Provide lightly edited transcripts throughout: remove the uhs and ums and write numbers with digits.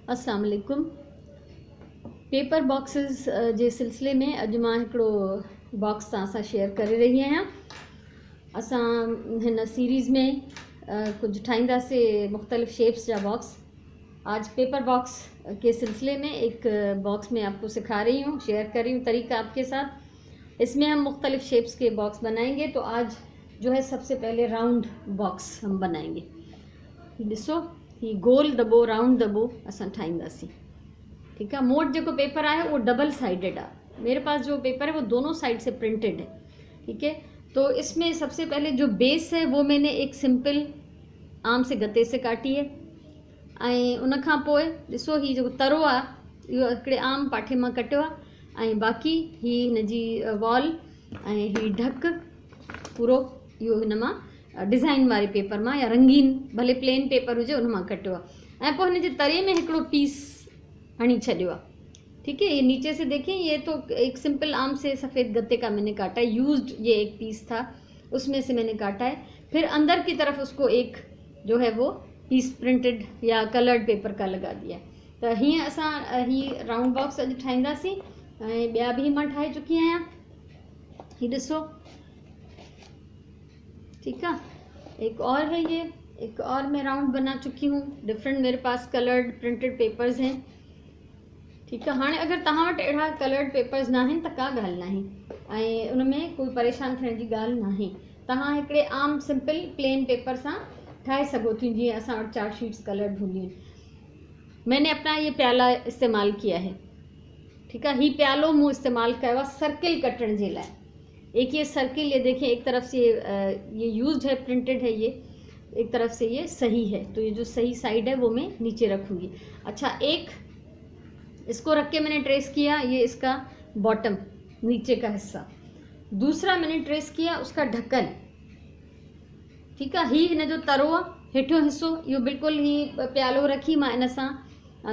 अस्सलाम वालेकुम। Paper boxes जे सिलसिले में अॼु मां हिकिड़ो बॉक्स तव्हां सां शेयर करे रही आहियां। असां हिन सीरीज़ में कुछ ठाहींदासीं मुख्तलिफ़ शेप्स जा बॉक्स। आज पेपर बॉक्स के सिलसिले में एक बॉक्स में आपको सिखा रही हूँ, शेयर कर रही हूँ तरीका आपके साथ। इसमें हम मुख्तलिफ़ शेप्स के बॉक्स बनाएंगे। तो आज जो है सबसे पहले राउंड बॉक्स हम बनाएंगे। ॾिसो, ही गोल दॿो राउंड दॿो असां ठाहींदासीं। ठीक है। मोट जो पेपर है वो डबल साइडेड है। मेरे पास जो पेपर है वो दोनों साइड से प्रिंटेड है। ठीक है। तो इसमें सबसे पहले जो बेस है वो मैंने एक सिंपल आम से गते से काटी है। उन खां पोइ ॾिसो, ही जो तरो आहे इहो हिकिड़े आम पाठे मां कटियो आहे। बाक़ी ही हिन जी वॉल ही ढक पूरो इहो हिन मां डिज़ाइन वारे पेपर मां या रंगीन भले प्लेन पेपर हुजे उन मां कटियो आहे। पोइ हिन जे तरे में हिकिड़ो पीस हणी छॾियो आहे। ठीक है। ये नीचे से देखें, ये तो एक सिंपल आम से सफ़ेद गत्ते का मैंने काटा है। यूज्ड ये एक पीस था, उसमें से मैंने काटा है। फिर अंदर की तरफ उसको एक जो है वो पीस प्रिंटेड या कलर्ड पेपर का लगा दिया। तो हीअं असां ही राउंड बॉक्स अॼु ठाहींदासीं। ॿिया भी मां ठाहे चुकी आहियां। ही ॾिसो, ठीक है। एक और है, ये एक और मैं राउंड बना चुकी हूँ। डिफरेंट मेरे पास कलर्ड प्रिंटेड पेपर्स हैं। ठीक है। हाँ, अगर तव्हां वटि अहिड़ा कलर्ड पेपर्स ना आहिनि त का ॻाल्हि नाहे, उनमें कोई परेशान थियण जी ॻाल्हि नाहे। तव्हां हिकिड़े आम सिंपल प्लेन पेपर सां ठाहे सघो थी, जीअं असां वटि 4 शीट्स कलर्ड हूंदियूं आहिनि। मैंने अपना ये प्याला इस्तेमाल किया है। ठीक है। ही प्यालो मूं इस्तेमाल कयो आहे सर्किल कटण जे लाइ। एक ये सर्किल, ये देखें, एक तरफ से ये यूज्ड है, प्रिंटेड है, ये एक तरफ से ये सही है। तो ये जो सही साइड है वो मैं नीचे रखूँगी। अच्छा, एक इसको रख के मैंने ट्रेस किया, ये इसका बॉटम नीचे का हिस्सा। दूसरा मैंने ट्रेस किया उसका ढक्कन। ठीक है। ही हिन जो तरो हेठो हिस्सो, इहो बिल्कुल ही प्यालो रखी मां इन सां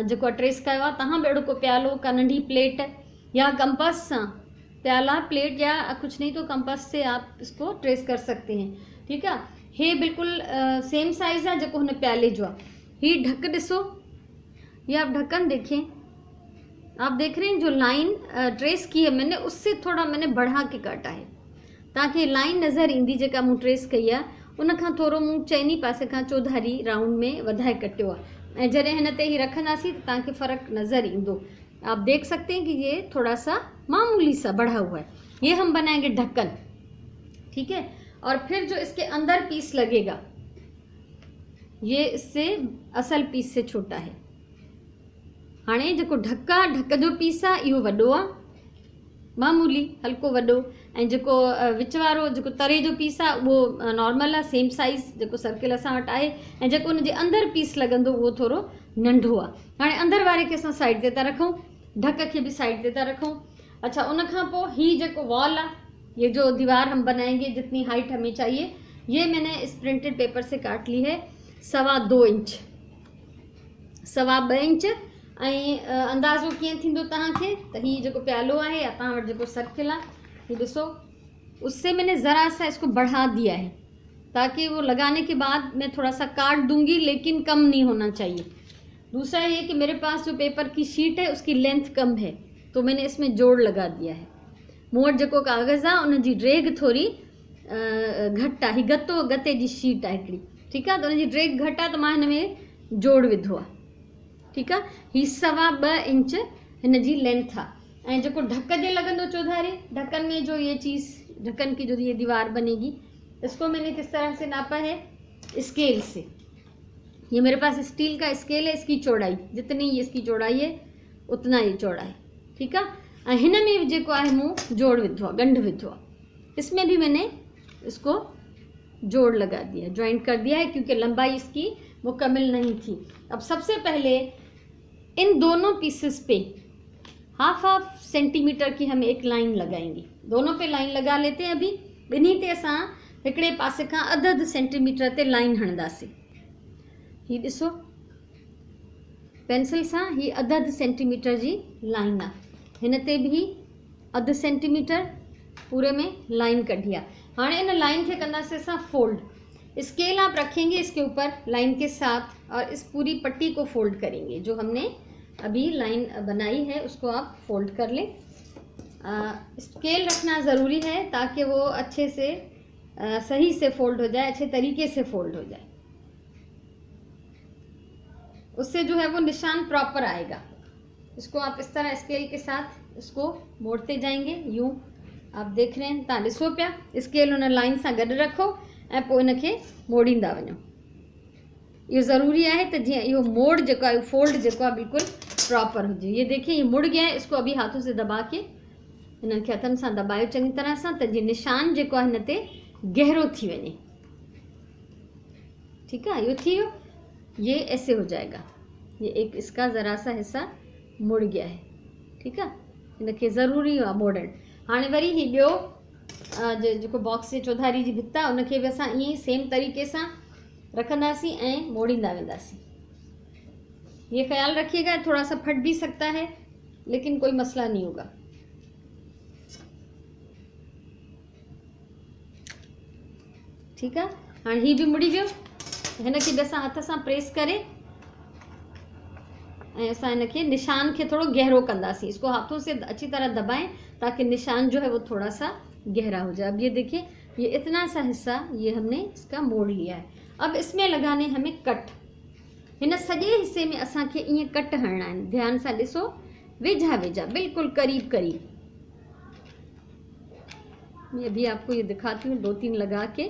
जेको ट्रेस कयो आहे। तव्हां बि अहिड़ो को प्यालो का नंढी प्लेट या कंपास सां, प्याला प्लेट या कुछ नहीं तो कंपास से आप इसको ट्रेस कर सकते हैं। ठीक है। हे बिल्कुल सेम साइज है जो हिन प्याले जो आहे। ही ढक ॾिसो, ये आप ढक्कन देखें, आप देख रहे हैं जो लाइन ट्रेस की है मैंने, उससे थोड़ा मैंने बढ़ा के काटा है ताकि लाइन नज़र ईंदी जेका मूं ट्रेस कई है। उन खां थोरो मूं चइनी पासे खां चौधारी राउंड में वधाए कटियो आहे। ऐं जॾहिं हिन ते ही रखंदासीं त तव्हांखे फ़र्क़ु नज़र ईंदो। आप देख सकते हैं कि ये थोड़ा सा मामूली सा बढ़ा हुआ है। ये हम बनाएंगे ढक्कन। ठीक है। और फिर जो इसके अंदर पीस लगेगा ये इससे असल पीस से छोटा है। हाणे जेको ढक जो पीस आहे इहो वॾो आहे, मामूली हल्को वॾो। ऐं जेको विच वारो जेको तरे जो पीस आहे उहो नॉर्मल आहे, सेम साइज़ जेको सर्किल असां वटि आहे। ऐं जेको उनजे अंदरि पीस लॻंदो उहो थोरो नंढो आहे। हाणे अंदरि वारे खे असां साइड ते था रखूं, ढक के भी साइड पे था रखूं। अच्छा, उन खां पोइ ही जेको वॉल है, ये जो दीवार हम बनाएंगे जितनी हाइट हमें चाहिए, ये मैंने इस प्रिंटेड पेपर से काट ली है 2.25 इंच, 2.25 इंच। अंदाज़ो कीअं थींदो तव्हांखे त ही जेको प्यालो है या तव्हां वटि जेको सर्किल है, ये ॾिसो, उससे मैंने ज़रा सा इसको बढ़ा दिया है ताकि वो लगाने के बाद मैं थोड़ा सा काट दूंगी, लेकिन कम नहीं होना चाहिए। दूसरा ये कि मेरे पास जो पेपर की शीट है उसकी लेंथ कम है, तो मैंने इसमें जोड़ लगा दिया है। मूं वटि जेको कागज़ आहे उन जी ड्रेग थोड़ी घटि आहे। गत्तो गते जी शीट आहे हिकिड़ी। ठीक है। तो उन जी ड्रेग घटि आहे, तो मां हिन में जोड़ विधो आहे। ठीक है। ही 2.25 इंच हिन जी लेंथ आहे। ऐं जेको ढक जे लॻंदो चौधारी, ढक्कन में जो ये चीज़, ढक्कन की जो ये दीवार बनेगी, इसको मैंने किस तरह से नापा है, स्केल से। ये मेरे पास स्टील का स्केल है, इसकी चौड़ाई जितनी इसकी चौड़ाई है उतना ये चौड़ा है। ठीक है। हिन में जेको आहे मूं जोड़ विधो आहे, गंढ विधो आहे। इसमें भी मैंने इसको जोड़ लगा दिया, ज्वाइंट कर दिया है, क्योंकि लंबाई इसकी मुकम्मल नहीं थी। अब सबसे पहले इन दोनों पीसेस पे 1/2 सेंटीमीटर की हम एक लाइन लगाएंगे। दोनों पे लाइन लगा लेते हैं। अभी इन्हीं ते असां हिकिड़े पासे खां 1/2 सेंटीमीटर ते लाइन हणंदासीं। ही ॾिसो, पेंसिल सां ही 1/2 सेंटीमीटर जी लाइन आहे। हिन ते भी 1/2 सेंटीमीटर पूरे में लाइन कढी आहे। हाणे इन लाइन खे कंदासीं असां फोल्ड। स्केल आप रखेंगे इसके ऊपर लाइन के साथ और इस पूरी पट्टी को फोल्ड करेंगे। जो हमने अभी लाइन बनाई है उसको आप फोल्ड कर लें। स्केल रखना ज़रूरी है ताकि वो अच्छे से सही से फोल्ड हो जाए, अच्छे तरीके से फोल्ड हो जाए। उससे जो है वो निशान प्रॉपर आएगा। इसको आप इस तरह स्केल के साथ इसको मोड़ते जाएंगे। यूं आप देख रहे हैं, तव्हां ॾिसो पिया स्केल उन लाइन सां गॾु रखो ऐं पोइ इनखे मोड़ींदा वञो। इहो ज़रूरी है तो जीअं इहो मोड़ जेको आहे फोल्ड जेको आहे बिल्कुल प्रॉपर हुजे। ये देखिए ये मुड़ गया है। इसको अभी हाथों से दबा के इन्हनि खे हथनि सां दबायो चङी तरह सां त जीअं निशान जेको आहे हिन ते गहरो थी वञे। ठीक है, यो थी वियो। ये ऐसे हो जाएगा। ये एक इसका ज़रा सा हिस्सा मुड़ गया है। ठीक है, इनके ज़रूरी आहे मोड़ण। हाणे वरी ही ॿियो जेको बॉक्स जे चौधारी जी भित आहे उनखे बि असां ईअं ई सेम तरीक़े सां रखंदासीं ऐं मोड़ींदा वेंदासीं। ये ख्याल रखिएगा थोड़ा सा फट भी सकता है लेकिन कोई मसला नहीं होगा। ठीक है, हाँ ही भी मुड़ी वियो। हिनखे बि असां हथ सां प्रेस करे ऐं असां इनके निशान के थोड़ा गहरो कंदासीं। इसको हाथों से अच्छी तरह दबाएं ताकि निशान जो है वो थोड़ा सा गहरा हो जाए। अब ये देखिए ये इतना सा हिस्सा ये हमने इसका मोड़ लिया है। अब इसमें लगाने हमें कट। इन सॼे हिस्से में असांखे ईअं कट हणना आहिनि। ध्यान सां ॾिसो, वेझा वेझा बिल्कुल करीब करीब। ये भी आपको ये दिखाती हूँ 2-3 लगा के।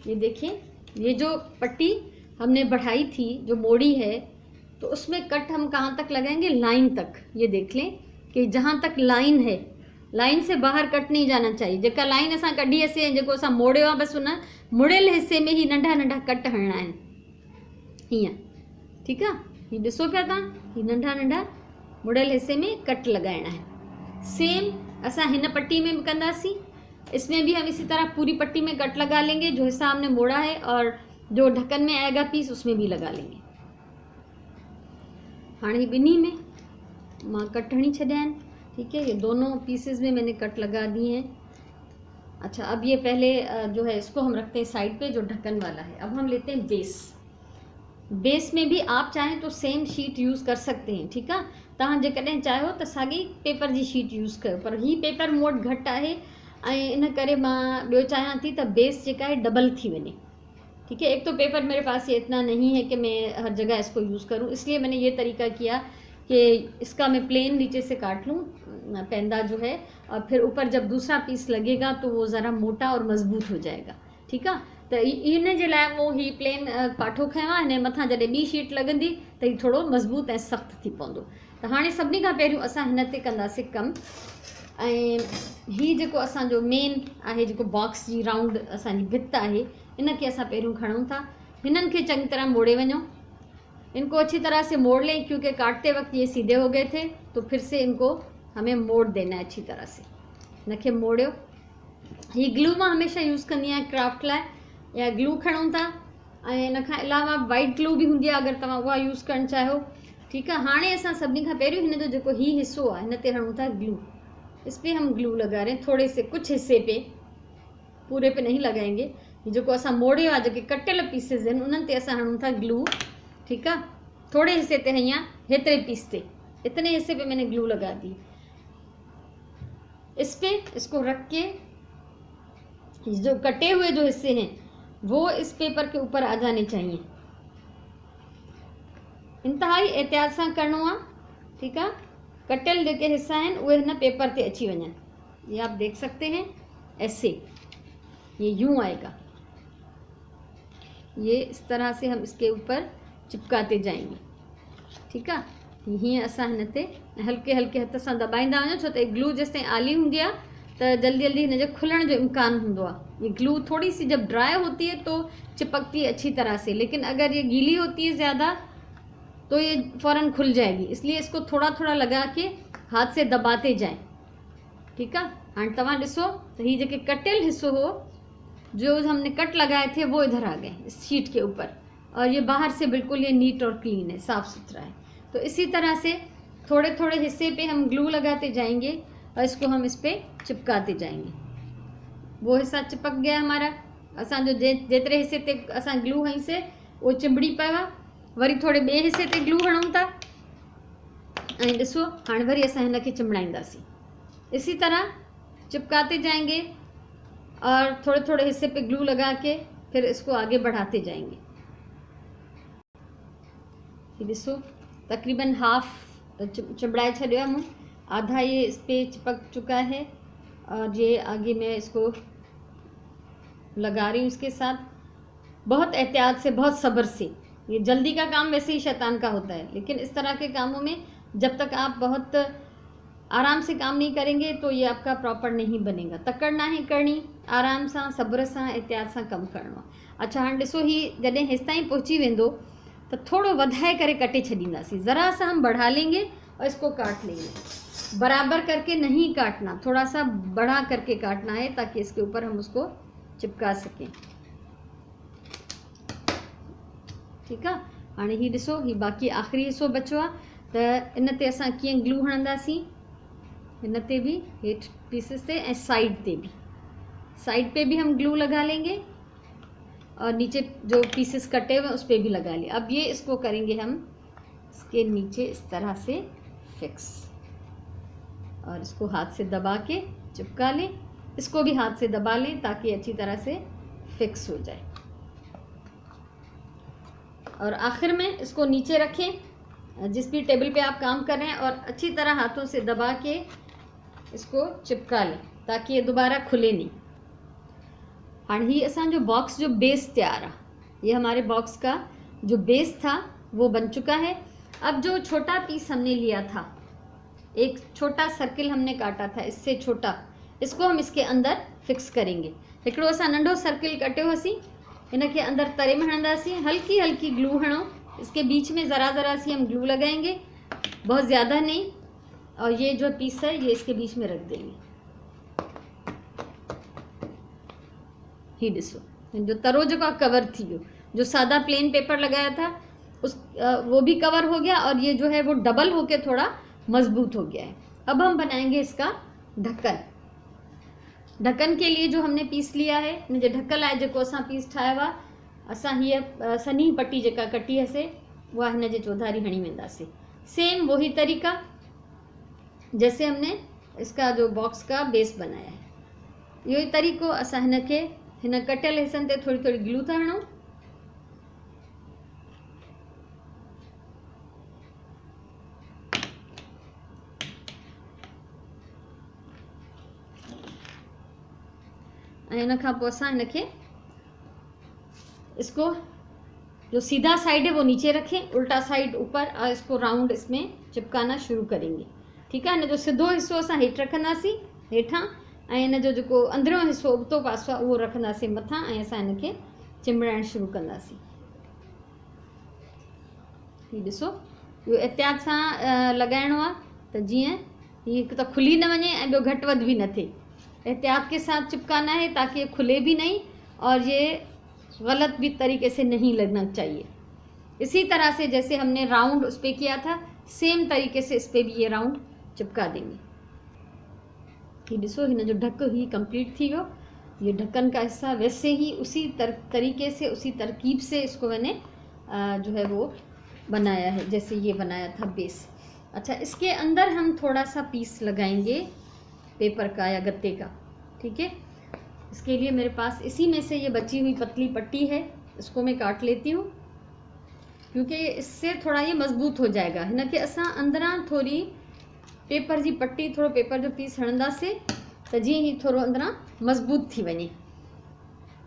ये देखिए ये जो पट्टी हमने बढ़ाई थी, जो मोड़ी है, तो उसमें कट हम कहाँ तक लगाएंगे? लाइन तक। ये देख लें कि जहाँ तक लाइन है, लाइन से बाहर कट नहीं जाना चाहिए। जेका लाइन असां कढी असीं जेको असां मोड़ियो आहे बसि उन मुड़ियल हिस्से में ही नंढा नंढा कट हणना आहिनि हीअं। ठीकु आहे, हीअ ॾिसो पिया तव्हां, हीअ नंढा नंढा मुड़ियल हिस्से में कट लगाइणा आहिनि। सेम असां हिन पट्टी में भी कंदासीं। इसमें भी हम इसी तरह पूरी पट्टी में कट लगा लेंगे जो हिस्सा हमने मोड़ा है, और जो ढक्कन में आएगा पीस उसमें भी लगा लेंगे। हाँ ही बिन्नी में मां कट हणी छॾिया आहिनि। ठीक है, ये दोनों पीसेस में मैंने कट लगा दिए हैं। अच्छा, अब ये पहले जो है इसको हम रखते हैं साइड पे, जो ढक्कन वाला है। अब हम लेते हैं बेस। बेस में भी आप चाहें तो सेम शीट यूज़ कर सकते हैं। ठीक है, तव्हां जेकॾहिं चाहियो त साॻी पेपर जी शीट यूज़ कयो, पर ही पेपर मूं वटि घटि आहे ऐं इन करे मां ॿियो चाहियां थी त बेस जेका है डबल थी वञे। ठीक है, एक तो पेपर मेरे पास ये इतना नहीं है कि मैं हर जगह इसको यूज़ करूं, इसलिए मैंने ये तरीका किया कि इसका मैं प्लेन नीचे से काट लूं पेंदा जो है, और फिर ऊपर जब दूसरा पीस लगेगा तो वो ज़रा मोटा और मज़बूत हो जाएगा। ठीक है, तो इन जे लाइ वो ही प्लेन पाठो खयो आहे। हिन मथां जॾहिं ॿी शीट लॻंदी त हीउ थोरो मज़बूत ऐं सख़्तु थी पवंदो। त हाणे सभिनी खां पहिरियों असां हिन ते कंदासीं कमु। ऐं हीउ जेको असांजो मेन आहे, जेको बॉक्स जी राउंड असांजी भित आहे, इनके असां पहिरियों खणूं था। हिननि खे चङी तरह मोड़े वञो। इनको अच्छी तरह से मोड़ लें क्योंकि काटते वक्त ये सीधे हो गए थे, तो फिर से इनको हमें मोड़ देना है अच्छी तरह से। इनके मोड़ियो। ये ग्लू मां हमेशा यूज़ कंदी आहियां क्राफ्ट लाइ, या ग्लू खणूं था। ऐं इन खां अलावा वाइट ग्लू भी हूंदी आहे अगरि तव्हां उहा यूज़ करणु चाहियो। ठीक है, हाणे असां सभिनी खां पहिरियों हिन जो जेको ही हिस्सो आहे हिन ते हणूं था ग्लू। इस पर हम ग्लू लगा रहे हैं, थोड़े से कुछ हिस्से पे, पूरे पे नहीं लगाएंगे। जो असां मोड़ियो आहे, जेके कटियल पीसिस आहिनि उन्हनि ते असां हणूं था ग्लू। ठीक है, थोड़े हिस्से ते हैं, हेतरे पीस ते, इतने हिस्से पे मैंने ग्लू लगा दी। इस पे इसको रख के जो कटे हुए जो हिस्से हैं वो इस पेपर के ऊपर आ जाने चाहिए। इंतहाई एहतियात सां करणो आहे। ठीक है, कटियल जेके हिस्सा हैं वो हिन पेपर ते अची वञनि। ये आप देख सकते हैं, ऐसे ये यूं आएगा। ये इस तरह से हम इसके ऊपर चिपकाते जाएंगे। ठीक है, हीअं असां हिन ते हल्के हल्के हथ सां दबाईंदा वञो, छो त ग्लू जेसि ताईं आली हूंदी आहे त जल्दी जल्दी हिन जो खुलण जो इम्कान हूंदो आहे। ये ग्लू थोड़ी सी जब ड्राई होती है तो चिपकती है अच्छी तरह से, लेकिन अगर ये गीली होती है ज़्यादा तो ये फ़ौरन खुल जाएगी। इसलिए इसको थोड़ा थोड़ा लगा के हाथ से दबाते जाएं। ठीक है, हाँ तव्हां ॾिसो तो ये जेके कटियल हिस्सो हो, जो हमने कट लगाए थे वो इधर आ गए इस शीट के ऊपर, और ये बाहर से बिल्कुल ये नीट और क्लीन है, साफ़ सुथरा है। तो इसी तरह से थोड़े थोड़े हिस्से पे हम ग्लू लगाते जाएंगे और इसको हम इस पर चिपकाते जाएंगे। वो हिस्सा चिपक गया हमारा। असांजो जेतिरे हिसे ते असां ग्लू हईंसीं उहो चिंबड़ी पियो आहे, वरी थोरे ॿिए हिसे ते ग्लू हणूं था ऐं ॾिसो हाणे वरी असां हिनखे चिमड़ाईंदासीं। इसी तरह चिपकाते जाएंगे और थोड़े थोड़े हिस्से पे ग्लू लगा के फिर इसको आगे बढ़ाते जाएंगे। ये ॾिसो तकरीबन हाफ चिमड़ाए छॾियो आहे मूं, आधा ये इस पे चिपक चुका है और ये आगे मैं इसको लगा रही हूँ इसके साथ। बहुत एहतियात से, बहुत सब्र से। ये जल्दी का काम वैसे ही शैतान का होता है, लेकिन इस तरह के कामों में जब तक आप बहुत आराम से काम नहीं करेंगे तो ये आपका प्रॉपर नहीं बनेगा। तकड़ ना ही करनी, आराम सां, सब्र सां, एहतियात सां कमु करिणो आहे। अच्छा हाणे ॾिसो ही जॾहिं हेसि ताईं पहुची वेंदो तो थोड़ो वधाए करे कटे छॾींदासीं। ज़रा सा हम बढ़ा लेंगे और इसको काट लेंगे। बराबर करके नहीं काटना, थोड़ा सा बढ़ा करके काटना है ताकि इसके ऊपर हम उसको चिपका सकें। ठीक है, हाणे ही ॾिसो ही बाक़ी आख़िरी हिस्सो बचो आहे त इन ते असां कीअं ग्लू हणंदासीं। इन ते भी हेठि पीसेस ते ऐं साइड ते भी, साइड पे भी हम ग्लू लगा लेंगे और नीचे जो पीसेस कटे हुए उस पर भी लगा लिए। अब ये इसको करेंगे हम इसके नीचे इस तरह से फिक्स और इसको हाथ से दबा के चिपका लें। इसको भी हाथ से दबा लें ताकि अच्छी तरह से फिक्स हो जाए। और आखिर में इसको नीचे रखें जिस भी टेबल पे आप काम कर रहे हैं और अच्छी तरह हाथों से दबा के इसको चिपका लें ताकि ये दोबारा खुले नहीं। हाँ ही असांजो बॉक्स जो बेस तैयार है, ये हमारे बॉक्स का जो बेस था वो बन चुका है। अब जो छोटा पीस हमने लिया था, एक छोटा सर्किल हमने काटा था इससे छोटा, इसको हम इसके अंदर फिक्स करेंगे। हिकिड़ो असां नंढो सर्किल कटियो हुसीं, इनके अंदर तरे में हणंदासीं। हल्की हल्की ग्लू हणो, इसके बीच में ज़रा ज़रा सी हम ग्लू लगाएंगे, बहुत ज़्यादा नहीं। और ये जो पीस है ये इसके बीच में रख देंगे। ही ॾिसो जो तरो जो का कवर थी वियो, जो सादा प्लेन पेपर लगाया था उस वो भी कवर हो गया और ये जो है वो डबल होके थोड़ा मजबूत हो गया है। अब हम बनाएंगे इसका ढक्कन। ढक्कन के लिए जो हमने पीस लिया है, जो ढक्कन आहे जेको असां पीस ठाहियो आहे, असां हीअ सनी पट्टी जेका कटी हसे उहा हिन जे चौधारी हणी वेंदासीं। सेम वही तरीका जैसे हमने इसका जो बॉक्स का बेस बनाया है, इहो ई तरीक़ो असां हिनखे हिन कटियल हिस्सनि ते थोड़ी थोड़ी ग्लू था हणूं। इन खां पोइ असां हिनखे इसको जो सीधा साइड है वो नीचे रखें, उल्टा साइड ऊपर, और इसको राउंड इसमें चिपकाना शुरू करेंगे। ठीक है, इन जो सिधो हिस्सो असां हेठि रखंदासीं हेठां, ऐं इन जो जेको अंदरियों हिस्सो उबतो पासो आहे उहो रखंदासीं मथां, ऐं असां हिनखे चिंबड़ाइण शुरू कंदासीं। हीउ ॾिसो, इहो एहतियात सां लॻाइणो आहे त जीअं हीअ हिकु त खुली न वञे ऐं ॿियो घटि वधि भी न थिए। एहतियात के साथ चिपकाना है ताकि ये खुले भी नहीं और ये गलत भी तरीके से नहीं लगना चाहिए। इसी तरह से जैसे हमने राउंड उस पर किया था, सेम तरीके से इस पर भी ये राउंड चिपका देंगे। ये ॾिसो हिन जो ढक ही कंप्लीट थी वियो। ये ढक्कन का हिस्सा वैसे ही उसी तरीके से, उसी तरकीब से इसको मैंने जो है वो बनाया है जैसे ये बनाया था बेस। अच्छा, इसके अंदर हम थोड़ा सा पीस लगाएंगे पेपर का या गत्ते का। ठीक है, इसके लिए मेरे पास इसी में से ये बची हुई पतली पट्टी है, इसको मैं काट लेती हूँ क्योंकि इससे थोड़ा ये मजबूत हो जाएगा। हिनखे असां अंदरां थोड़ी पेपर जी पट्टी, थोड़ो पेपर जो पीस हणंदासीं त जीअं ही थोड़ो अंदरां मजबूत थी वञे,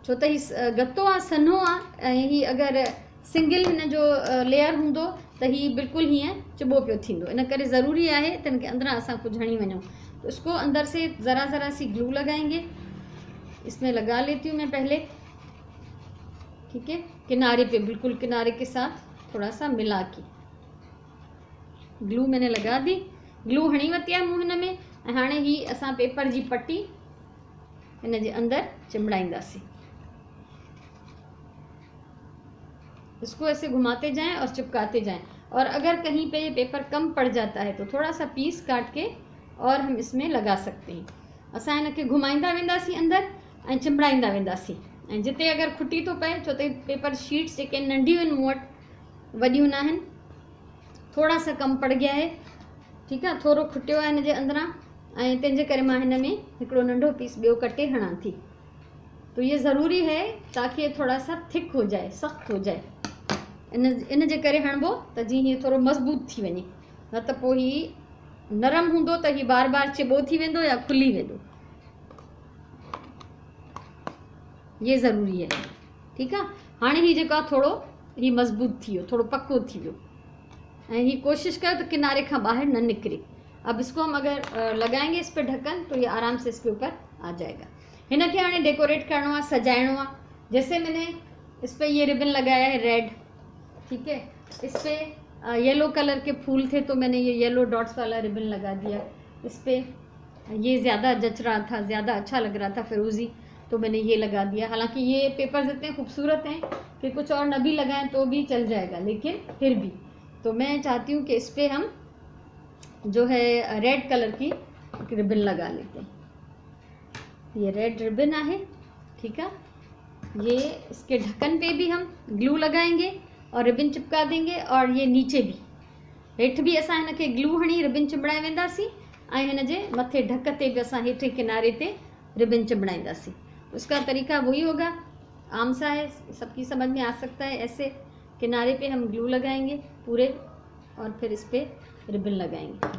छो त ही गत्तो आहे, सन्हो आहे, ऐं ही अगरि सिंगल हिन जो लेयर हूंदो त ही बिल्कुलु हीअं चिॿो पियो थींदो। इन करे ज़रूरी आहे त हिनखे अंदरां असां कुझु हणी वञूं। तो इसको अंदर से ज़रा ज़रा सी ग्लू लगाएंगे। इसमें लगा लेती हूँ मैं पहले। ठीक है, किनारे पे, बिल्कुल किनारे के साथ थोड़ा सा मिला के ग्लू मैंने लगा दी। ग्लू हणी वती आहे मूं हिन में, ऐं हाणे ही असां पेपर जी पट्टी हिन जे अंदर चिमड़ाईंदासीं। इसको ऐसे घुमाते जाएं और चिपकाते जाएं, और अगर कहीं पे ये पेपर कम पड़ जाता है तो थोड़ा सा पीस काट के और हम इसमें लगा सकते हैं। असां हिनखे घुमाईंदा वेंदासीं अंदर ऐं चिमड़ाईंदा वेंदासीं, ऐं जिते अगरि खुटी थो पए छो त पेपर शीट्स जेके नंढियूं आहिनि मूं वटि, वॾियूं न आहिनि, थोरा सा कम पड़ गया है, ठीकु आहे, थोरो खुटियो आहे हिन जे अंदरां, ऐं तंहिंजे करे मां हिन में हिकिड़ो नंढो पीस ॿियो कटे हणां थी। तो ये ज़रूरी है ताकि ये थोड़ा सा थिक हो जाए, सख़्त हो जाए। इन जे करे हणबो त जीअं हीअ थोरो मज़बूत थी वञे, न त पोइ हीअ नरम हूंदो त हीअ बार बार चिॿो थी वेंदो या खुली वेंदो। ये ज़रूरी है, ठीकु आहे। हाणे हीअ जेको आहे थोरो हीअ मज़बूत थी वियो, थोरो पको थी वियो, ऐं हीअ कोशिशि कयो त किनारे खां ॿाहिरि न निकिरे। अब इसको हम अगर लगाएंगे इस पर ढक्कन तो ये आराम से इसके ऊपर आ जाएगा। हिन खे हाणे डेकोरेट करणो आहे, सजाइणो आहे। जैसे मैंने इस पर ये रिबन लगाया है रेड, ठीक है, इस पर येलो कलर के फूल थे तो मैंने ये येलो डॉट्स वाला रिबन लगा दिया। इस पर ये ज़्यादा जच रहा था, ज़्यादा अच्छा लग रहा था फिरोज़ी, तो मैंने ये लगा दिया। हालांकि ये पेपर्स इतने खूबसूरत हैं कि कुछ और न भी लगाएं तो भी चल जाएगा, लेकिन फिर भी तो मैं चाहती हूँ कि इस पर हम जो है रेड कलर की रिबन लगा लेते हैं। ये रेड रिबन है, ठीक है। ये इसके ढक्कन पे भी हम ग्लू लगाएंगे और रिबन चिपका देंगे, और ये नीचे भी, हेठ भी असां हिन खे ग्लू हणी रिबन चिंबड़ाए वेंदासीं, ऐं हिन जे मथे ढक ते भी असां हेठे किनारे ते रिबन चिंबड़ाईंदासीं। उसका तरीका वही होगा, आम सा है, सबकी समझ में आ सकता है। ऐसे किनारे पे हम ग्लू लगाएंगे पूरे, और फिर इस पे रिबन लगाएंगे।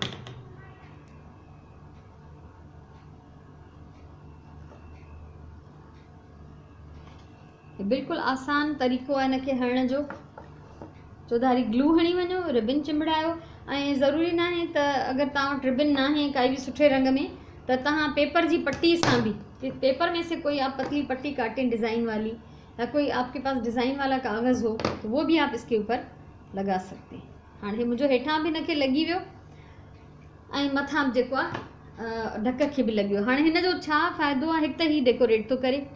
बिल्कुल आसान तरीक़ो आहे हिनखे हणण जो। चौधारी ग्लू हणी वञो, रिबन चिंबड़ायो, ऐं ज़रूरी न आहे त अगरि तव्हां वटि रिबन न आहे काई बि सुठे रंग में, त तव्हां पेपर जी पट्टी सां भी, पेपर में से कोई आप पतली पट्टी काटें डिज़ाइन वाली, या कोई आपके पास डिज़ाइन वाला कागज़ हो तो वो भी आप इसके ऊपर लगा सकते हैं। हाणे मुंहिंजो हेठां बि हिनखे लॻी वियो, ऐं मथां जेको आहे ढक खे बि लॻी वियो। हाणे हिन जो छा फ़ाइदो आहे, हिकु त हीउ डेकोरेट थो करे,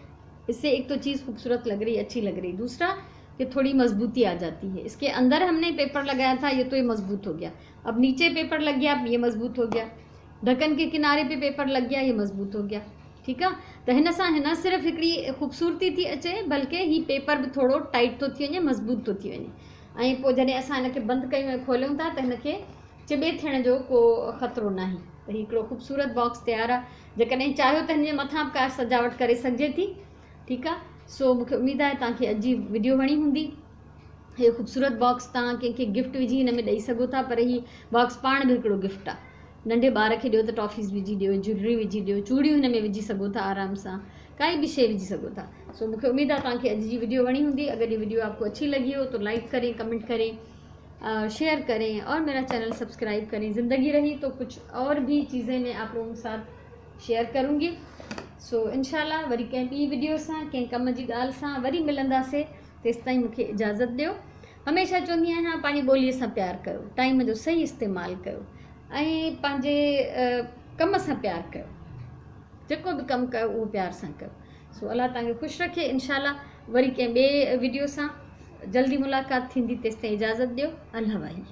इससे एक तो चीज़ खूबसूरत लग रही, अच्छी लग रही, दूसरा कि थोड़ी मजबूती आ जाती है। इसके अंदर हमने पेपर लगाया था, ये तो ये मजबूत हो गया। अब नीचे पेपर लग गया, ये मजबूत हो गया। ढक्कन के किनारे पे पेपर लग गया, ये मजबूत हो गया, ठीकु आहे। त हिन सां न सिर्फ़ु हिकिड़ी ख़ूबसूरती थी अचे, बल्कि ही पेपर बि थोरो टाइट थो थी वञे, मज़बूत थो थी वञे। ऐं पोइ जॾहिं असां हिनखे बंदि कयूं ऐं खोलियूं था त हिनखे चिॿे थियण जो को ख़तरो न आहे। त हिकिड़ो ख़ूबसूरत बॉक्स तयारु आहे। जेकॾहिं चाहियो त हिन जे मथां बि का सजावट करे सघिजे थी, ठीकु आहे। सो मूंखे उमेदु आहे तव्हांखे अॼु जी वीडियो वणी हूंदी। हीअ ख़ूबसूरत बॉक्स तव्हां कंहिंखे गिफ्ट विझी हिन में ॾेई सघो था, पर हीअ बॉक्स पाण बि हिकिड़ो गिफ्ट आहे। नंढे ॿार खे ॾियो त टॉफ़ीज़ विझी ॾियो, ज्वैलरी विझी ॾियो, चूड़ियूं हिन में विझी सघो था, आराम सां काई भी शइ विझी सघो था। सो मूंखे उमेदु आहे तव्हांखे अॼु जी वीडियो वणी हूंदी। अगर ये वीडियो आपको अच्छी लगी हो तो लाइक करें, कमेंट करें, शेयर करें, और मेरा चैनल सब्सक्राइब करें। ज़िंदगी रही तो कुछ और भी चीज़ें मैं आप लोगों के साथ शेयर करूँगी। सो इंशाल्लाह वरी कंहिं ॿी वीडियो सां, कंहिं कम जी ॻाल्हि सां वरी मिलंदासीं। तेसिताईं मूंखे इजाज़त ॾियो। हमेशह चवंदी आहियां पंहिंजी ॿोलीअ सां प्यार कयो, टाइम जो सही इस्तेमालु कयो, ऐं पंहिंजे कम सां प्यार कयो। जेको बि कमु कयो उहो प्यार सां कयो। सो अल्लाह तव्हांखे ख़ुशि रखे। इंशाल्लाह वरी कंहिं ॿिए वीडियो सां जल्दी मुलाक़ात थींदी। तेसिताईं इजाज़त ॾियो। अल्लाह वाही।